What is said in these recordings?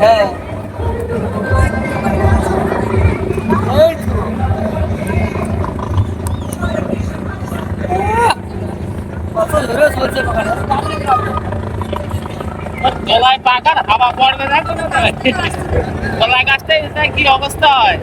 হ্যাঁ গলায় পাকার হাওয়া পড়বে না কোনো গলায় গাছটা কি অবস্থা হয়।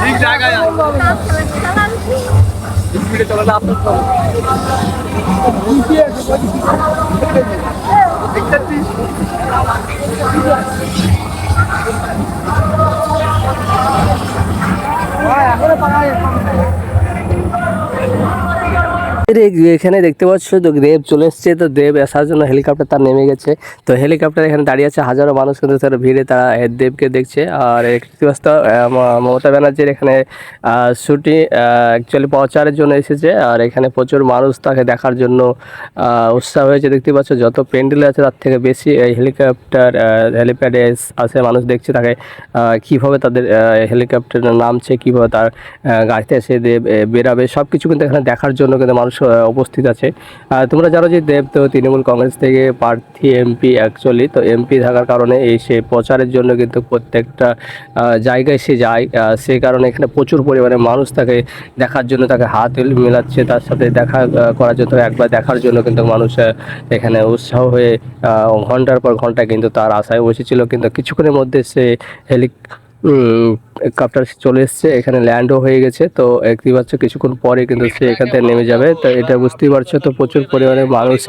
ঠিক জায়গায় স্পিডে চলে আপনার এখানে দেখতে পাচ্ছ তো দেব চলে এসছে, তো দেব আসার জন্য হেলিকপ্টার তার নেমে গেছে। তো হেলিকপ্টার এখানে দাঁড়িয়ে আছে, হাজারো মানুষ কিন্তু তারা ভিড়ে তারা দেবকে দেখছে। আর মমতা ব্যানার্জির এখানে শুটিং অ্যাকচুয়ালি প্রচারের জন্য এসেছে, আর এখানে প্রচুর মানুষ তাকে দেখার জন্য উৎসাহ হয়েছে। দেখতে পাচ্ছ যত প্যান্ডেল আছে তার থেকে বেশি এই হেলিপ্যাডে আসে মানুষ দেখছে তাকে কীভাবে তাদের হেলিকপ্টারে নামছে, কীভাবে তার গাড়িতে এসে দেব বেরাবে, সব কিছু কিন্তু এখানে দেখার জন্য কিন্তু মানুষ উপস্থিত আছে। তোমরা জানো যে দেব তো তৃণমূল কংগ্রেস থেকে প্রার্থী এমপি অ্যাকচুয়ালি, তো এমপি থাকার কারণে এই সে প্রচারের জন্য কিন্তু প্রত্যেকটা জায়গায় সে যায়। সেই কারণে এখানে প্রচুর পরিমাণে মানুষ তাকে দেখার জন্য তাকে হাত মেলাচ্ছে, তার সাথে দেখা করার জন্য একবার দেখার জন্য কিন্তু মানুষ এখানে উৎসাহ হয়ে ঘন্টার পর ঘন্টা কিন্তু তার আশায় বসেছিল। কিন্তু কিছুক্ষণের মধ্যে সে হেলিকপ্টার চলে এসছে, এখানে ল্যান্ডও হয়ে গেছে। তো দেখতে পাচ্ছ কিছুক্ষণ পরে কিন্তু সে এখান থেকে নেমে যাবে। তো এটা বুঝতেই পারছো, তো প্রচুর পরিমাণে মানুষ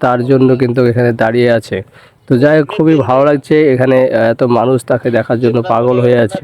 তার জন্য কিন্তু এখানে দাঁড়িয়ে আছে। তো যাই হোক, খুবই ভালো লাগছে এখানে এত মানুষ তাকে দেখার জন্য পাগল হয়ে আছে।